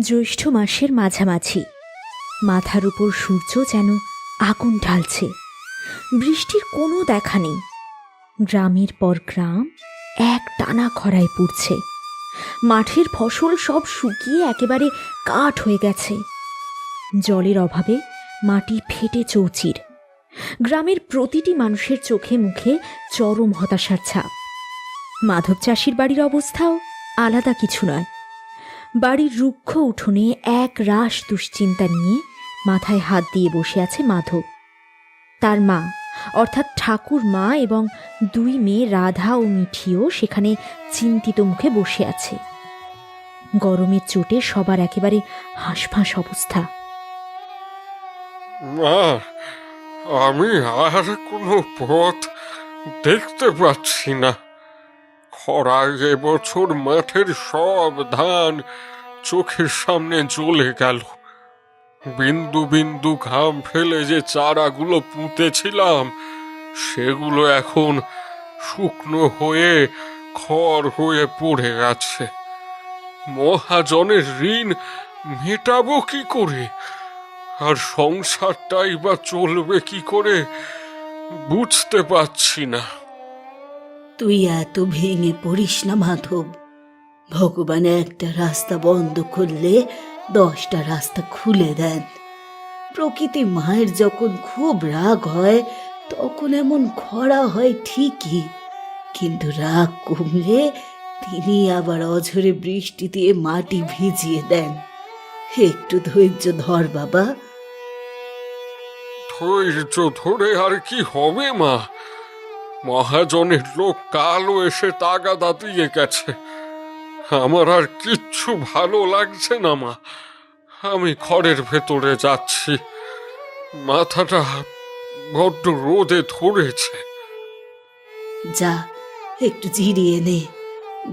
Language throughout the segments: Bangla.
জ্যৈষ্ঠ মাসের মাঝামাঝি। মাথার উপর সূর্য যেন আগুন ঢালছে। বৃষ্টির কোনো দেখা নেই। গ্রামের পর গ্রাম এক টানা খরায় পুড়ছে। মাঠের ফসল সব শুকিয়ে একেবারে কাঠ হয়ে গেছে। জলের অভাবে মাটি ফেটে চৌচির। গ্রামের প্রতিটি মানুষের চোখে মুখে চরম হতাশার ছাপ। মাধব চাষির বাড়ির অবস্থাও আলাদা কিছু নয়। বাড়ির রুক্ষ উঠোনে এক রাশ দুশ্চিন্তা নিয়ে মাথায় হাত দিয়ে বসে আছে মাধব। তার মা অর্থাৎ ঠাকুর মা এবং দুই মেয়ে রাধা ও মিঠিও সেখানে চিন্তিত মুখে বসে আছে। গরমের চোটে সবার একেবারে হাঁসফাঁস অবস্থা। মা, আমি আর কোনো পথ দেখতে পাচ্ছি না। খরায় এবছর মাঠের সব ধান চোখের সামনে জ্বলে গেল। বিন্দু বিন্দু ঘাম ফেলে যে চারাগুলো পুঁতেছিলাম সেগুলো এখন শুকনো হয়ে খড় হয়ে পড়ে গেছে। মহাজনের ঋণ মেটাবো কি করে, আর সংসারটাই বা চলবে কি করে বুঝতে পারছি না। তুই এত ভেঙে পড়িস না মাধব। ভগবান একটা রাস্তা বন্ধ করলে 10টা রাস্তা খুলে দেন। প্রকৃতি মায়ের যখন খুব রাগ হয় তখন এমন খরা হয় ঠিকই, কিন্তু রাগ কমলে তিনি আবার অঝরে বৃষ্টি দিয়ে মাটি ভিজিয়ে দেন। একটু ধৈর্য ধর বাবা। ধৈর্য ধরে আর কি হবে মা? মহাজনের লোক কালও এসে তাগাদা দিয়ে গেছে। আমার আর কিচ্ছু ভালো লাগছে না মা। আমি ঘরের ভেতরে যাচ্ছি। মাথাটা বড্ড রোদে ধরেছে। যা একটু জিরিয়ে নে,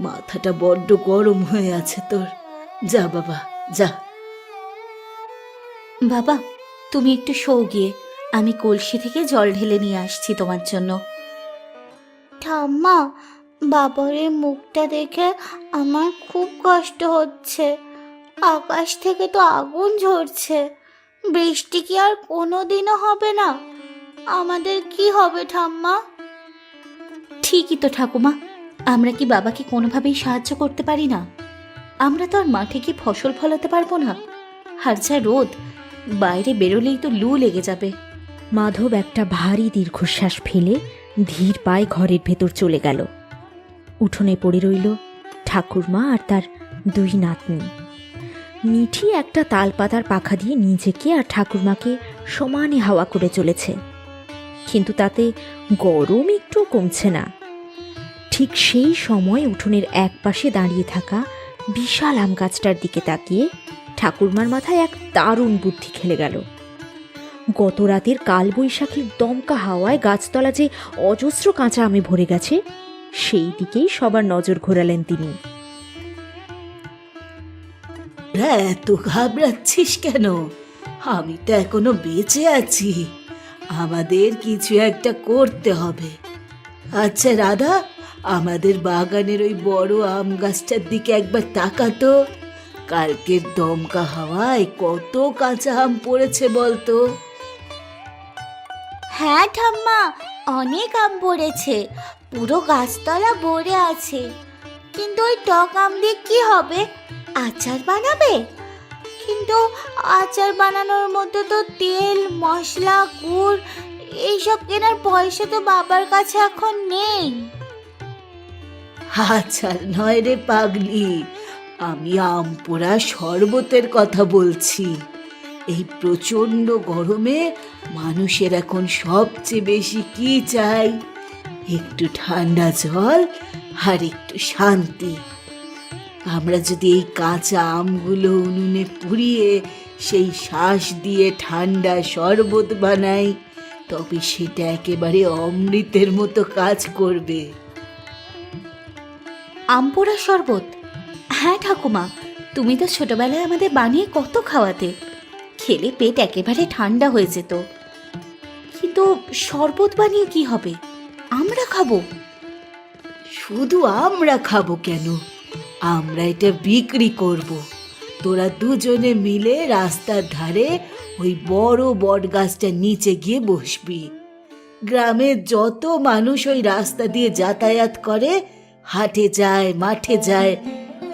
মাথাটা বড্ড গরম হয়ে আছে তোর। যা বাবা যা। বাবা, তুমি একটু শো গিয়ে, আমি কলসি থেকে জল ঢেলে নিয়ে আসছি তোমার জন্য। ঠাম্মা, বাবার এই মুখটা দেখে আমার খুব কষ্ট হচ্ছে। আকাশ থেকে তো আগুন ঝরছে। বৃষ্টি কি আর কোনোদিনও হবে না? আমাদের কি হবে ঠাম্মা? ঠিকই তো ঠাকুমা, আমরা কি বাবাকে কোনোভাবেই সাহায্য করতে পারি না? আমরা তো আর মাঠে কি ফসল ফলাতে পারবো না। আর যা রোদ, বাইরে বেরোলেই তো লু লেগে যাবে। মাধব একটা ভারী দীর্ঘশ্বাস ফেলে ধীর পায়ে ঘরের ভেতর চলে গেল। উঠোনে পড়ে রইল ঠাকুরমা আর তার দুই নাতনি। মিঠি একটা তালপাতার পাখা দিয়ে নিজেকে আর ঠাকুরমাকে সমানে হাওয়া করে চলেছে, কিন্তু তাতে গরম একটু কমছে না। ঠিক সেই সময় উঠোনের এক পাশে দাঁড়িয়ে থাকা বিশাল আম গাছটার দিকে তাকিয়ে ঠাকুরমার মাথায় এক দারুণ বুদ্ধি খেলে গেল। গত রাতের কালবৈশাখীর দমকা হাওয়ায় গাছতলা যে অজস্র কাঁচা আমে ভরে গেছে, সেই দিকেই সবার নজর ঘোরালেন তিনি। এত ঘাবড়াচ্ছিস কেন? আমি তো এখনো বেঁচে আছি। আমাদের কিছু একটা করতে হবে। আচ্ছা রাধা, আমাদের বাগানের ওই বড় আম গাছটার দিকে একবার তাকাতো। কালকের দমকা হাওয়ায় কত কাঁচা আম পড়েছে বলতো? হ্যাঁ ঠাম্মা, অনেক আম পড়েছে। পুরো গাছতলা ভরে আছে। কিন্তু ওই টক আম দিয়ে কি হবে? আচার বানাবে? কিন্তু আচার বানানোর মধ্যে তো তেল, মশলা, গুড় এইসব কেনার পয়সা তো বাবার কাছে এখন নেই। আচার নয় রে পাগলি, আমি আম পোড়া শরবতের কথা বলছি। এই প্রচণ্ড গরমে মানুষের এখন সবচেয়ে বেশি কি চাই? একটু ঠান্ডা জল আর একটু শান্তি। আমরা যদি এই কাঁচা আমগুলো উনুনে পুড়িয়ে সেই শ্বাস দিয়ে ঠান্ডা শরবত বানাই, তবে সেটা একেবারে অমৃতের মতো কাজ করবে। আম পোড়া শরবত? হ্যাঁ ঠাকুমা, তুমি তো ছোটবেলায় আমাদের বানিয়ে কত খাওয়াতে। খেলে পেট একেবারে ঠান্ডা হয়ে যেত। কিন্তু শরবত বানিয়ে কি হবে? আমরা খাবো। শুধু আমরা খাবো কেন, আমরা এটা বিক্রি করব। তোরা দুজনে মিলে রাস্তার ধারে ওই বড় বট গাছটার নিচে গিয়ে বসবি। গ্রামের যত মানুষ ওই রাস্তা দিয়ে যাতায়াত করে, হাটে যায়, মাঠে যায়,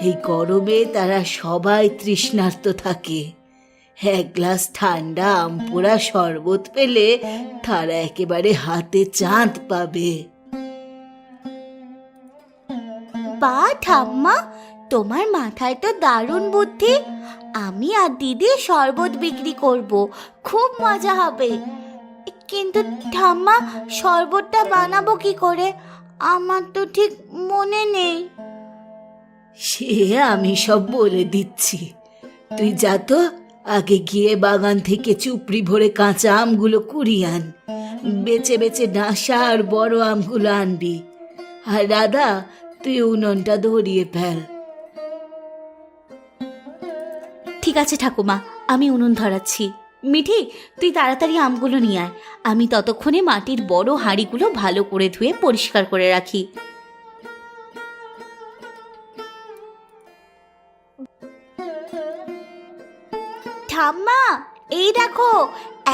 এই গরমে তারা সবাই তৃষ্ণার্ত থাকে। এক গ্লাস ঠান্ডা আমপোড়া শরবত পেলে তারা একেবারে হাতে চাঁদ পাবে। বা ঠাম্মা, তোমার মাথায় তো দারুণ বুদ্ধি। আমি আর দিদি শরবত বিক্রি করব, খুব মজা হবে। কিন্তু ঠাম্মা, শরবতটা বানাবো কি করে? আমার তো ঠিক মনে নেই। সে আমি সব বলে দিচ্ছি, তুই যা তো আগে গিয়ে বাগান থেকে চুপড়ি ভরে কাঁচা আমগুলো কুড়িয়ে আন। বেছে বেছে ডাঁসা আর বড় আমগুলো আনবি। আর রাধা, তুই উনুনটা ধরিয়ে ফেল। ঠিক আছে ঠাকুমা, আমি উনুন ধরাচ্ছি। মিঠি, তুই তাড়াতাড়ি আমগুলো নিয়ে আয়। আমি ততক্ষণে মাটির বড় হাঁড়িগুলো ভালো করে ধুয়ে পরিষ্কার করে রাখি। ঠাম্মা, এই দেখো,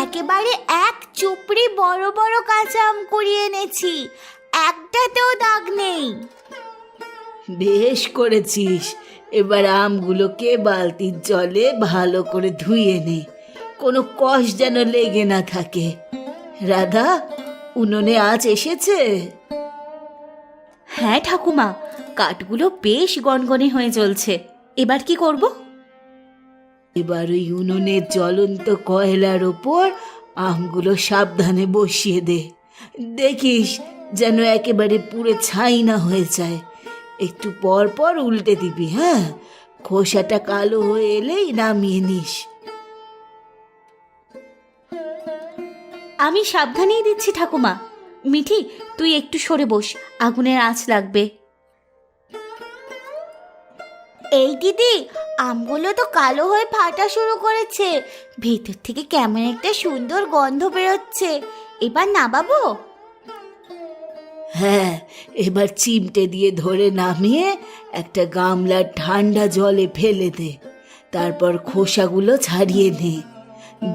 একেবারে এক চুপড়ি বড় বড় কাঁচা আম কুড়িয়ে এনেছি, একটাতেও দাগ নেই। বেশ করেছিস। এবার আমগুলোকে বালতির জলে ভালো করে ধুয়ে নে, কোনো কষ যেন লেগে না থাকে। রাধা, উনুনে আঁচ এসেছে? হ্যাঁ ঠাকুমা, কাঠগুলো বেশ গনগনে হয়ে জ্বলছে। এবার কি করব? এবার ওই উনুনের জ্বলন্ত কয়লার ওপর আমগুলো সাবধানে বসিয়ে দে। দেখিস যেন একেবারে পুরো ছাই না হয়ে যায়। একটু পর পর উল্টে দিবি, হ্যাঁ? খোসাটা কালো হয়ে এলেই নামিয়ে নিস। আমি সাবধানেই দিচ্ছি ঠাকুমা। মিঠি, তুই একটু সরে বস, আগুনের আঁচ লাগবে। এই দিদি, আমগুলো তো কালো হয়ে ফাটা শুরু করেছে, ভেতর থেকে কেমন একটা সুন্দর গন্ধ বেরোচ্ছে। এবার নামাবো? হ্যাঁ, এবার চিমটে দিয়ে ধরে নামিয়ে একটা গামলার ঠান্ডা জলে ফেলে দে। তারপর খোসাগুলো ছাড়িয়ে নে।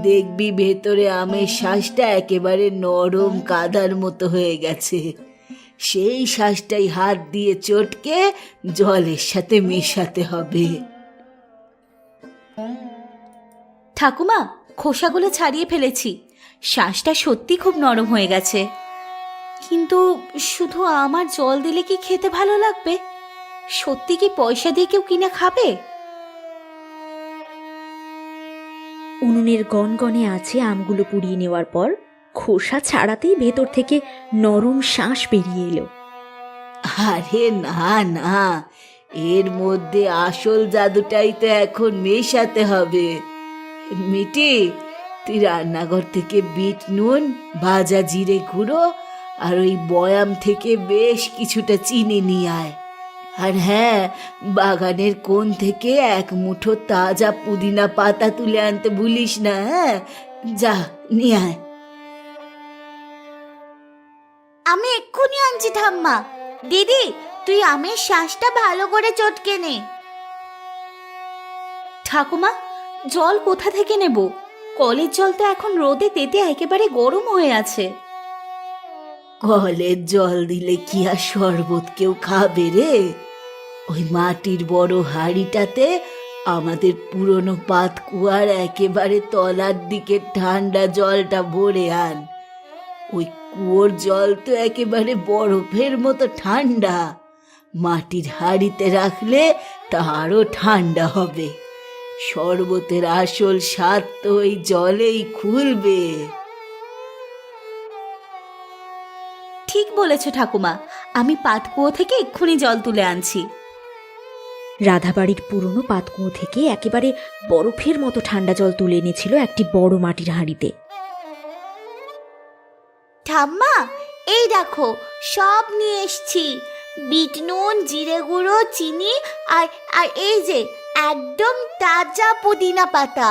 দেখবি ভেতরে আমের শ্বাসটা একেবারে নরম কাদার মতো হয়ে গেছে। সেই শ্বাসটাই হাত দিয়ে চটকে জলের সাথে মেশাতে হবে। ঠাকুমা, খোসাগুলো ছাড়িয়ে ফেলেছি। শ্বাসটা সত্যি খুব নরম হয়ে গেছে। কিন্তু শুধু আমার জল দিলে কি খেতে ভালো লাগবে? সত্যি কি পয়সা দিয়ে কেউ কিনে খাবে? উনুনের গনগনে আছে আমগুলো পুড়িয়ে নেওয়ার পর খোসা ছাড়াতেই ভেতর থেকে নরম শ্বাস বেরিয়ে এলো। আরে না না, এর মধ্যে আসল জাদুটাই তো এখন মেশাতে হবে। মিটি, তুই রান্নাঘর থেকে বিট নুন, ভাজা জিরে গুঁড়ো আর ওই বয়াম থেকে বেশ কিছুটা চিনি নিয়ে আয়। আর হ্যাঁ, বাগানের কোণ থেকে এক মুঠো তাজা পুদিনা পাতা তুলে আনতে ভুলিস না। হ্যাঁ, যা নিয়ে আয়। আমি এক্ষুনি আনছি ঠাম্মা। দিদি, তুই আমের শ্বাসটা ভালো করে চটকে নে। ঠাকুমা, জল কোথা থেকে নেব? কলের জল তো এখন রোদে তেতে একেবারে গরম হয়ে আছে। কলের জল দিলে কি আর শরবত কেউ খাবে রে? ওই মাটির বড় হাঁড়িটাতে আমাদের পুরনো পাতকুয়ার একেবারে তলার দিকে ঠান্ডা জলটা ভরে আন। ওই কুয়োর জল তো একেবারে বরফের মতো ঠান্ডা। মাটির হাঁড়িতে রাখলে তা আরো ঠান্ডা হবে। শরবতের আসল স্বাদ তো ওই জলেই খুলবে। ঠিক বলেছ ঠাকুমা, আমি পাতকুয়ো থেকে এক্ষুনি জল তুলে আনছি। রাধাবাড়ির পুরনো পাতকুয়ো থেকে একেবারে বরফের মতো ঠান্ডা জল তুলে এনেছিল একটি বড় মাটির হাঁড়িতে। ঠাম্মা, এই দেখো, সব নিয়ে এসছি। বিট নুন, জিরে গুঁড়ো, চিনি আর আর এই যে একদম তাজা পুদিনা পাতা।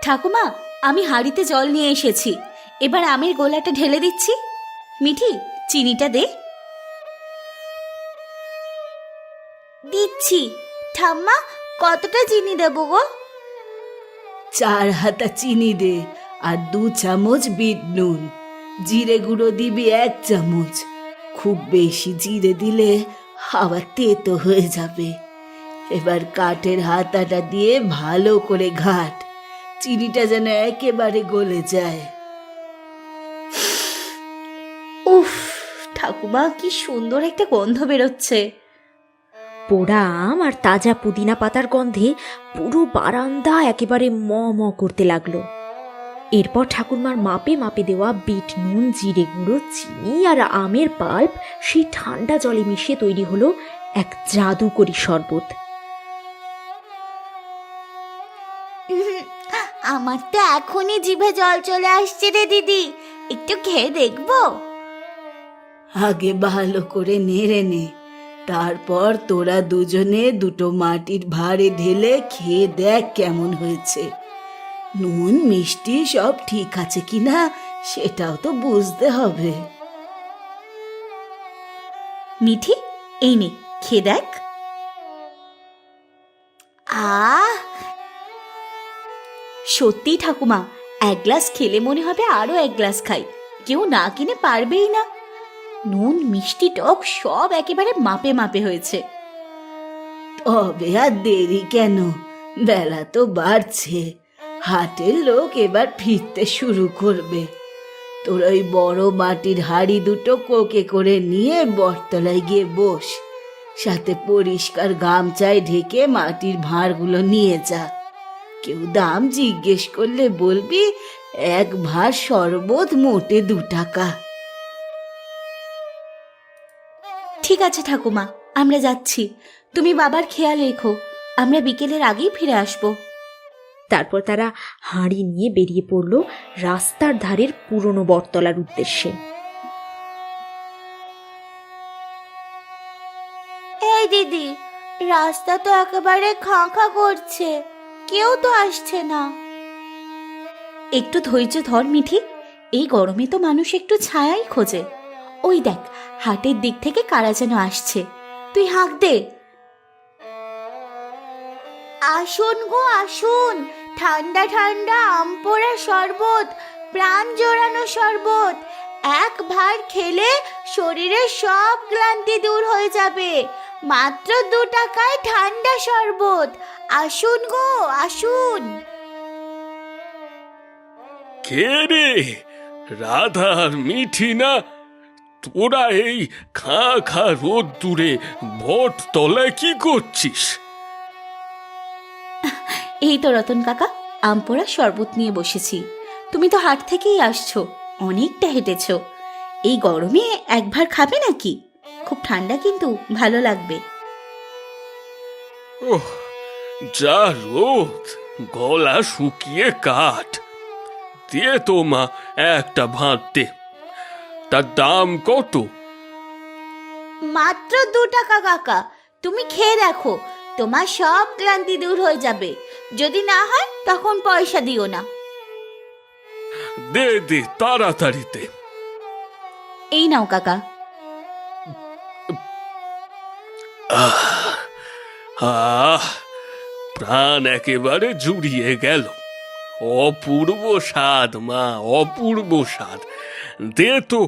ঠাকুমা, আমি হাঁড়িতে জল নিয়ে এসেছি। এবার আমের গোলাটা ঢেলে দিচ্ছি। মিঠি, চিনিটা দে। দিচ্ছি। ঠাম্মা, কতটা চিনি দেবো গো? 4 হাতা চিনি দে, আর 2 চামচ বিট নুন। জিরে গুঁড়ো দিবি 1 চামচ। খুব বেশি জিরে দিলে আবার তেতো হয়ে যাবে। এবার কাঠের হাতাটা দিয়ে ভালো করে ঘাট, চিনিটা যেন একেবারে গলে যায়। উফ, ঠাকুমা কি সুন্দর একটা গন্ধ বেরোচ্ছে। পোড়া আম আর তাজা পুদিনা পাতার গন্ধে পুরো বারান্দা একেবারে ম ম করতে লাগলো। এরপর ঠাকুরমার মাপে মাপে দেওয়া বিট নুন, জিরে গুঁড়ো, চিনি আর আমের পাল্প সেই ঠান্ডা জলে মিশিয়ে তৈরি হলো এক জাদুকরী শরবত। আমার তো এখনই জিভে জল চলে আসছে রে দিদি, একটু খেয়ে দেখবো? আগে ভালো করে নেড়ে নে, তারপর তোরা দুজনে 2টো মাটির ভাঁড়ে ঢেলে খেয়ে দেখ কেমন হয়েছে। নুন মিষ্টি সব ঠিক আছে কিনা সেটাও তো বুঝতে হবে। মিঠি, এই নে, খেয়ে দেখ। আহ, সত্যি ঠাকুমা, 1 গ্লাস খেলে মনে হবে আরো 1 গ্লাস খাই। কেউ না কিনে পারবেই না। নুন, মিষ্টি, টক সব একেবারে মাপে মাপে হয়েছে। তবে আর দেরি কেন, বেলা তো বাড়ছে। হাটের লোক এবার ফিরতে শুরু করবে। তোর ওই বড় মাটির হাঁড়ি 2টো কোকে করে নিয়ে বটতলায় গিয়ে বস, সাথে পরিষ্কার গামছায় ঢেকে মাটির ভাঁড়গুলো নিয়ে যা। কেউ দাম জিজ্ঞেস করলে বলবি 1 ভাঁড় শরবত মোটে 2 টাকা। ঠিক আছে ঠাকুমা, আমরা যাচ্ছি। তুমি বাবার খেয়াল রেখো, আমরা বিকেলের আগেই ফিরে আসবো। তারপর তারা হাঁড়ি নিয়ে বেরিয়ে পড়ল রাস্তার ধারের পুরনো বটতলার উদ্দেশ্যে। এই দিদি, রাস্তা তো একেবারে খাঁ খাঁ করছে, কেউ তো আসছে না। একটু ধৈর্য ধর মিঠি, এই গরমে তো মানুষ একটু ছায়াই খোঁজে। ওই দেখ, হাটের দিক থেকে কারা যেন আসছে, তুই হাঁক দে। আসুন গো আসুন, ঠান্ডা ঠান্ডা আম পোড়া শরবত, প্রাণ জোড়ানো শরবত। 1 ভাঁড় খেলে শরীরের সব ক্লান্তি দূর হয়ে যাবে। মাত্র 2 টাকায় ঠান্ডা শরবত। আসুন গো আসুন। কে রে? রাধা আর মিঠি না? তোরা এই খা খা রোদ দূরে বট তলায় কি করছিস? এই তো রতন কাকা, আম পোড়া শরবত নিয়ে বসেছি। তুমি তো হাট থেকেই আসছো, অনেকটা হেঁটেছো। এই গরমে 1 ভাঁড় খাবে নাকি? খুব ঠান্ডা, কিন্তু ভালো লাগবে। ওহ, যা রোদ, গলা শুকিয়ে কাঠ। দিয়ে তো মা একটা ভাত দে। তার দাম কত? মাত্র 2 টাকা কাকা, তুমি খেয়ে দেখো, তোমার সব ক্লান্তি দূর হয়ে যাবে। যদি না হয় তখন পয়সা দিও না। দে দে, তাড়াতাড়ি দে। এই নাও কাকা। আহ, প্রাণ একেবারে জুড়িয়ে গেল। অপূর্ব স্বাদ মা, অপূর্ব স্বাদ। দে তো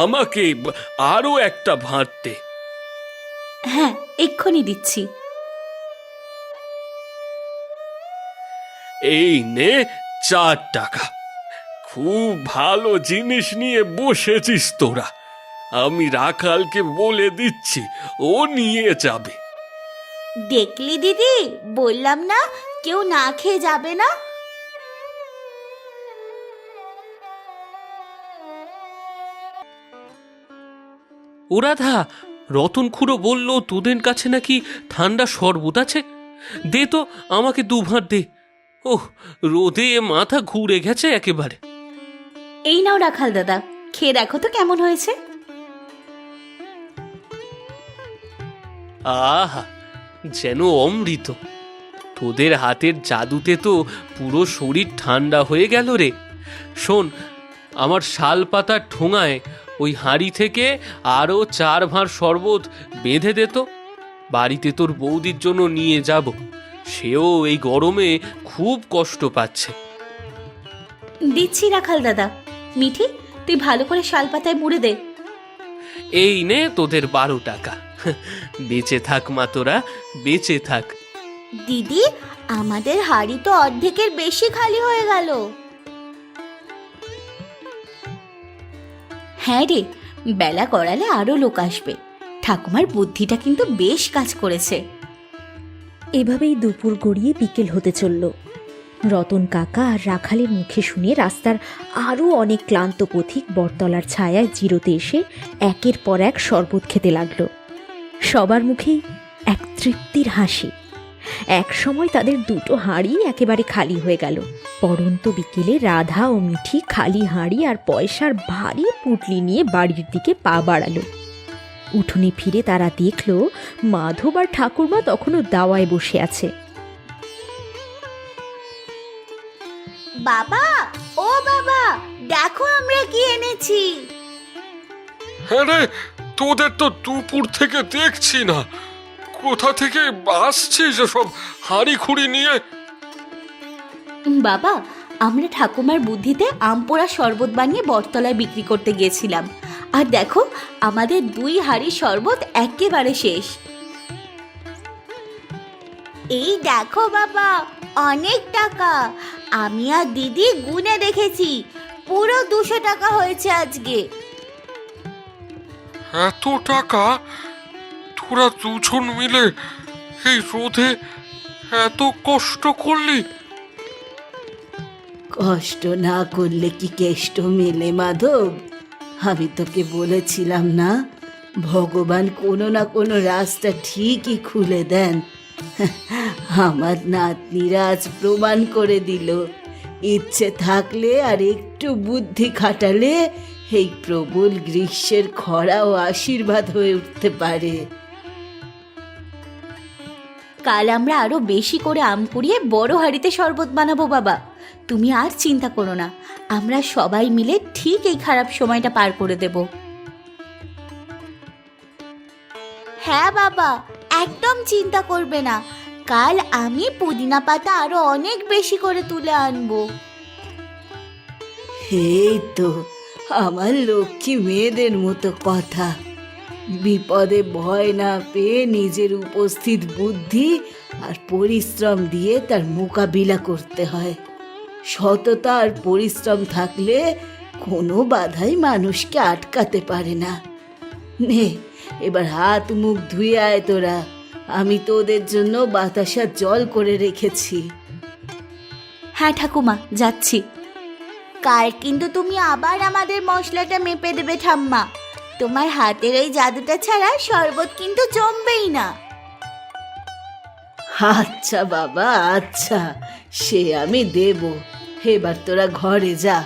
আমাকে আরো একটা ভাত দে। হ্যাঁ, এক্ষুনি দিচ্ছি। এই নে 4 টাকা। খুব ভালো জিনিস নিয়ে বসেছিস তোরা। আমি রাখালকে বলে দিচ্ছি, ও নিয়ে যাবে। দেখলি দিদি, বললাম না কেউ না খেয়ে যাবে না। ও রাধা, রতন খুড়ো বলল তোদের কাছে নাকি ঠান্ডা শরবত আছে। দে তো আমাকে 2 ভাঁড় দে। ওহ, রোদে মাথা ঘুরে গেছে একেবারে। এই নাও রাখাল দাদা, খেয়ে দেখো তো কেমন হয়েছে। আহা, যেন অমৃত। তোদের হাতের জাদুতে তো পুরো শরীর ঠান্ডা হয়ে গেল রে। শোন, আমার শাল পাতার ঠোঙায় ওই হাঁড়ি থেকে আরো 4 ভাঁড় শরবত বেঁধে দে তো। বাড়িতে তোর বৌদির জন্য নিয়ে যাব। সেও এই গরমে খুব কষ্ট পাচ্ছে। দিচ্ছি রাখাল দাদা। মিঠি, তুই ভালো করে শালপাতায় মুড়ে দে। এই নে তোদের 12 টাকা। বেঁচে থাক মা, তোরা বেঁচে থাক। দিদি, আমাদের হাড়ি তো অর্ধেকের বেশি খালি হয়ে গেল। হ্যাঁ রে, বেলা গড়ালে আরো লোক আসবে। ঠাকুমার বুদ্ধিটা কিন্তু বেশ কাজ করেছে। এভাবেই দুপুর গড়িয়ে বিকেল হতে চলল। রতন কাকা আর রাখালের মুখে শুনে রাস্তার আরও অনেক ক্লান্ত পথিক বটতলার ছায়ায় জিরোতে এসে একের পর এক শরবত খেতে লাগল। সবার মুখেই এক তৃপ্তির হাসি। এক সময় তাদের দুটো হাঁড়ি একেবারে খালি হয়ে গেল। পড়ন্ত বিকেলে রাধা ও মিঠি খালি হাঁড়ি আর পয়সার ভারী পুটলি নিয়ে বাড়ির দিকে পা বাড়ালো। উঠোনে ফিরে তারা দেখল মাধব আর ঠাকুরমা তখনও দাওয়ায় বসে আছে। বাবা, ও বাবা, দেখো আমরা কি এনেছি। হ্যাঁ রে, তোদের তো দুপুর থেকে দেখছি না। কোথা থেকে আসছিস সব হাঁড়ি খুঁড়ি নিয়ে? বাবা, আমরা ঠাকুমার বুদ্ধিতে আম পোড়া শরবত বানিয়ে বটতলায় বিক্রি করতে গেছিলাম। আর দেখো, আমাদের 2 হাঁড়ি শরবত একেবারে শেষ। এই দেখো বাবা, অনেক টাকা। আমি আর দিদি গুনে দেখেছি, পুরো 200 টাকা হয়েছে আজকে। এত টাকা? তোরা দুজন মিলে এই রোদে এত কষ্ট করলি? কষ্ট না করলে কি কেষ্ট মেলে মাধব? আমি তোকে বলেছিলাম না, ভগবান কোনো না কোনো রাস্তা ঠিকই খুলে দেন। আমার নাতনিরা আজ প্রমাণ করে দিল, ইচ্ছে থাকলে আর একটু বুদ্ধি খাটালে এই প্রবল গ্রীষ্মের খরাও আশীর্বাদ হয়ে উঠতে পারে। কাল আমরা আরো বেশি করে আম কুড়িয়ে বড় হাঁড়িতে শরবত বানাবো বাবা। তুমি আর চিন্তা করো না, আমরা সবাই মিলে ঠিক এই খারাপ সময়টা পার করে দেব। হ্যাঁ বাবা, একদম চিন্তা করবে না। কাল আমি পুদিনা পাতা আরো অনেক বেশি করে তুলে আনবো। এই তো আমার লক্ষ্মী মেয়েদের মতো কথা। বিপদে ভয় না পেয়ে নিজের উপস্থিত বুদ্ধি আর পরিশ্রম দিয়ে তার মোকাবিলা করতে হয়। সততা আর পরিশ্রম থাকলে কোনো বাধাই মানুষকে আটকাতে পারে না। নে, এবার হাত মুখ ধুয়ে আয় তোরা। আমি তোদের জন্য বাতাসার জল করে রেখেছি। হ্যাঁ ঠাকুমা, যাচ্ছি। কাল কিন্তু তুমি আবার আমাদের মশলাটা মেপে দেবে ঠাম্মা। তোমার হাতের ওই জাদুটা ছাড়া শরবত কিন্তু জমবেই না। আচ্ছা বাবা, আচ্ছা, সে আমি দেব। এবার তোরা ঘরে যা।